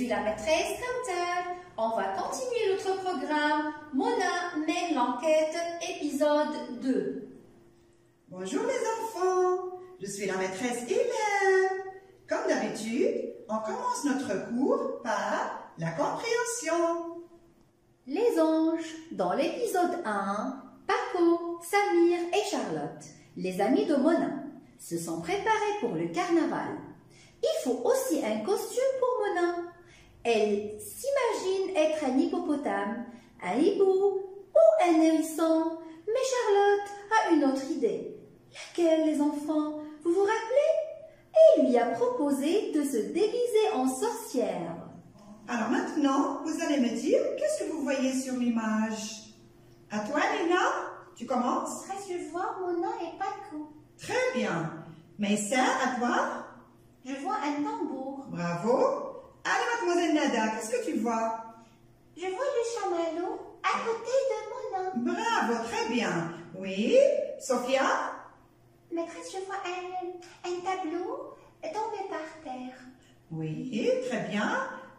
suis la maîtresse Kauter. On va continuer notre programme Mona mène l'enquête, épisode 2. Bonjour les enfants, je suis la maîtresse Hélène. Comme d'habitude, on commence notre cours par la compréhension. Les anges. Dans l'épisode 1, Paco, Samir et Charlotte, les amis de Mona, se sont préparés pour le carnaval. Il faut aussi un costume pour Mona. Elle s'imagine être un hippopotame, un hibou ou un hérisson. Mais Charlotte a une autre idée. Laquelle, les enfants? Vous vous rappelez? Elle lui a proposé de se déguiser en sorcière. Alors maintenant, vous allez me dire qu'est-ce que vous voyez sur l'image. À toi, Léna, tu commences? Je vois Mona et Paco. Très bien. Maïssa, à toi? Je vois un tambour. Bravo. Allez, mademoiselle Nada, qu'est-ce que tu vois? Je vois le chamallow à côté de Mona. Bravo, très bien. Oui, Sophia? Maîtresse, je vois un tableau tombé par terre. Oui, très bien.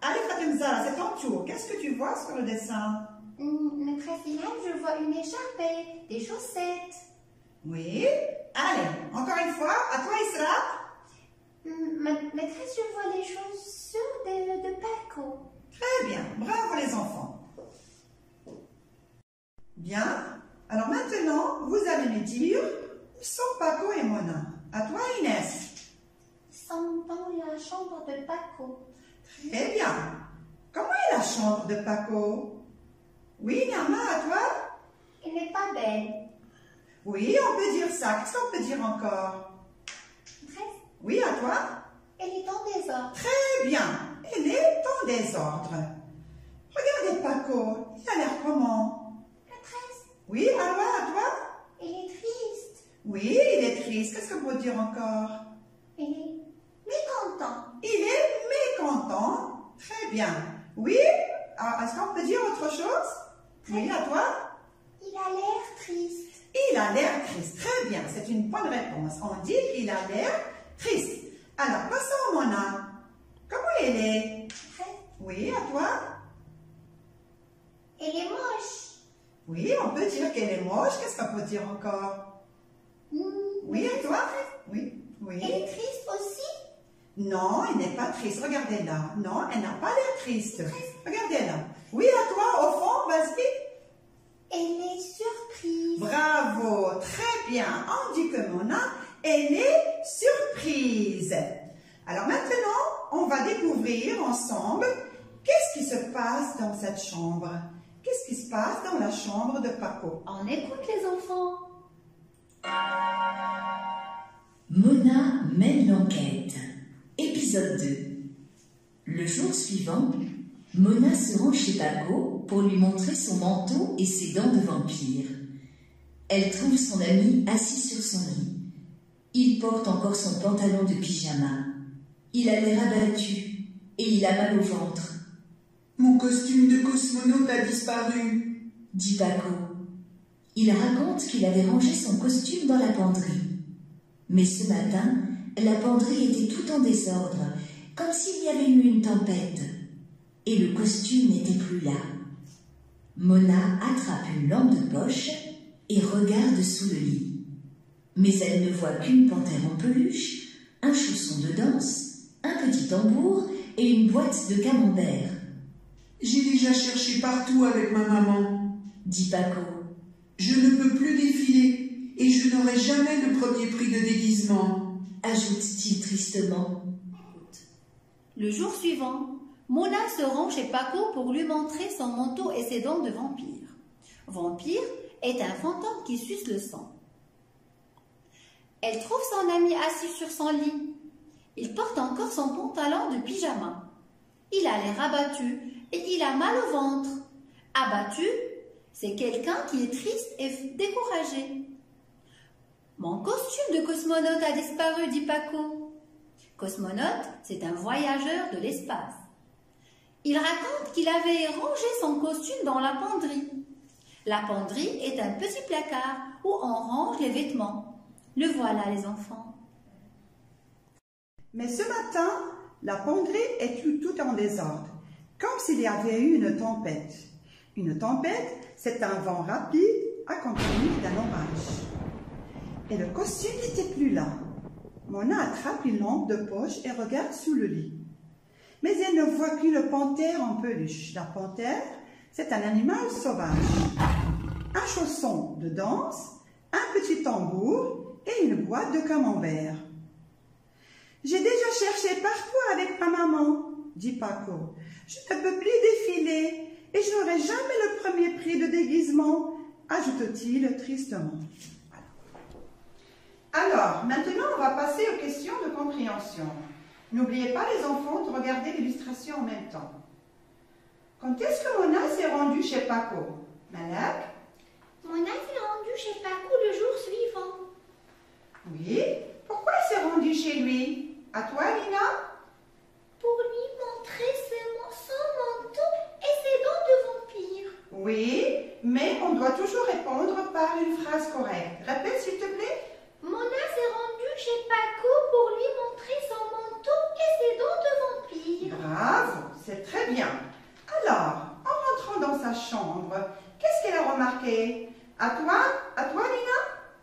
Allez, Fatemza, c'est ton tour. Qu'est-ce que tu vois sur le dessin? Maîtresse Ilham, je vois une écharpe, des chaussettes. Oui. Allez, encore une fois, à toi, Isra. Maîtresse, je vois les chaussures de Paco. Très bien, bravo les enfants. Bien, alors maintenant, vous allez me dire où sont Paco et Mona. À toi, Inès. Ils sont dans la chambre de Paco. Très bien. Comment est la chambre de Paco? Oui, Nama, à toi? Elle n'est pas belle. Oui, on peut dire ça. Qu'est-ce qu'on peut dire encore? Maîtresse, Oui, à toi? elle est en désordre. Très bien. Elle est en désordre. Regardez Paco. Il a l'air comment? Maîtresse, Oui, alors à toi? elle est triste. Oui, il est triste. Qu'est-ce qu'on peut dire encore? Elle est mécontente. Il est mécontent. Très bien. Oui, est-ce qu'on peut dire autre chose? Oui, à toi? Il a l'air triste. Il a l'air triste. Très bien, c'est une bonne réponse. On dit qu'il a l'air triste. Alors, passons à Mona. Comment elle est? Maîtresse, Oui, à toi? elle est moche. Oui, on peut dire qu'elle est moche. Qu'est-ce qu'on peut dire encore? Oui, à toi? Oui, oui. Elle est triste aussi. Non, elle n'est pas triste. Regardez-la. Non, elle n'a pas l'air triste. Regardez-la. Oui, à toi, au fond, vas-y. Elle est surprise. Bravo, très bien. On dit que Mona, elle est surprise. Alors maintenant, on va découvrir ensemble qu'est-ce qui se passe dans cette chambre. Qu'est-ce qui se passe dans la chambre de Paco? On écoute, les enfants. Mona mène l'enquête. Épisode 2. Le jour suivant, Mona se rend chez Paco pour lui montrer son manteau et ses dents de vampire. Elle trouve son ami assis sur son lit. Il porte encore son pantalon de pyjama. Il a l'air abattu et il a mal au ventre. Mon costume de cosmonaute a disparu, Dit Paco. Il raconte qu'il avait rangé son costume dans la penderie. Mais ce matin, la penderie était tout en désordre, comme s'il y avait eu une tempête. Et le costume n'était plus là. Mona attrape une lampe de poche et regarde sous le lit. Mais elle ne voit qu'une panthère en peluche, un chausson de danse, un petit tambour et une boîte de camembert. J'ai déjà cherché partout avec ma maman. Dit Paco. Je ne peux plus défiler et je n'aurai jamais le premier prix de déguisement. Ajoute-t-il tristement. Le jour suivant, Mona se rend chez Paco pour lui montrer son manteau et ses dents de vampire. Vampire est un fantôme qui suce le sang. Elle trouve son ami assis sur son lit. Il porte encore son pantalon de pyjama. Il a l'air abattu et il a mal au ventre. Abattu, c'est quelqu'un qui est triste et découragé. Mon costume de cosmonaute a disparu, dit Paco. Cosmonaute, c'est un voyageur de l'espace. Il raconte qu'il avait rangé son costume dans la penderie. La penderie est un petit placard où on range les vêtements. Le voilà, les enfants. Mais ce matin, la penderie est tout en désordre. comme s'il y avait eu une tempête. Une tempête, c'est un vent rapide accompagné d'un orage. Et le costume n'était plus là. Mona attrape une lampe de poche et regarde sous le lit. Mais elle ne voit qu'une panthère en peluche. La panthère, c'est un animal sauvage. Un chausson de danse, un petit tambour et une boîte de camembert. « J'ai déjà cherché partout avec ma maman, dit Paco. Je ne peux plus défiler et je n'aurai jamais le premier prix de déguisement, ajoute-t-il tristement. Alors, maintenant, on va passer aux questions de compréhension. N'oubliez pas, les enfants, de regarder l'illustration en même temps. Quand est-ce que Mona s'est rendue chez Paco? Malak? Mona s'est rendue chez Paco le jour suivant. Oui. Pourquoi elle s'est rendue chez lui? À toi, Lina? Pour lui montrer son manteau et ses dents de vampire. Oui, mais on doit toujours répondre par une phrase correcte. Répète, s'il te plaît. Mona s'est rendue chez Paco pour lui montrer son manteau et ses dents de vampire. Bravo, c'est très bien. Alors, en rentrant dans sa chambre, qu'est-ce qu'elle a remarqué? À toi, Lina?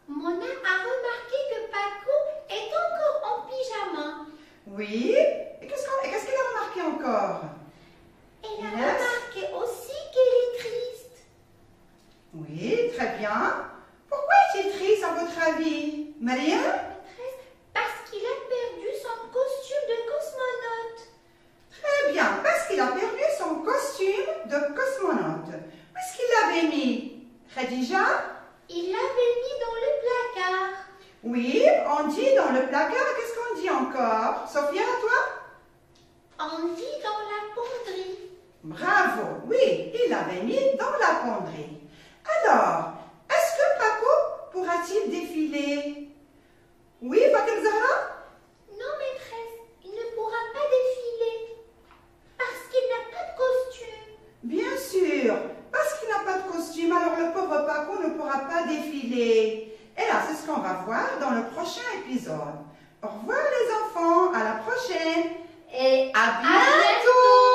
Mona a remarqué que Paco est encore en pyjama. Oui, et qu'est-ce qu'elle a remarqué encore? Elle a Yes. remarqué aussi qu'elle est triste. Oui, très bien. Pourquoi est-il triste à votre avis? Maria? Maîtresse, parce qu'il a perdu son costume de cosmonaute. Très bien, parce qu'il a perdu son costume de cosmonaute. Où est-ce qu'il l'avait mis? Khadija? Il l'avait mis dans le placard. Oui, on dit dans le placard. Qu'est-ce qu'on dit encore? Sophia, à toi? On dit dans la penderie. Bravo, oui, il l'avait mis dans la penderie. Alors, est-ce que Paco pourra-t-il défiler? Oui, Fatima Zahra? Non, maîtresse, il ne pourra pas défiler. Parce qu'il n'a pas de costume. Bien sûr, parce qu'il n'a pas de costume, alors le pauvre Paco ne pourra pas défiler. Et là, c'est ce qu'on va voir dans le prochain épisode. Au revoir les enfants, à la prochaine et à bientôt!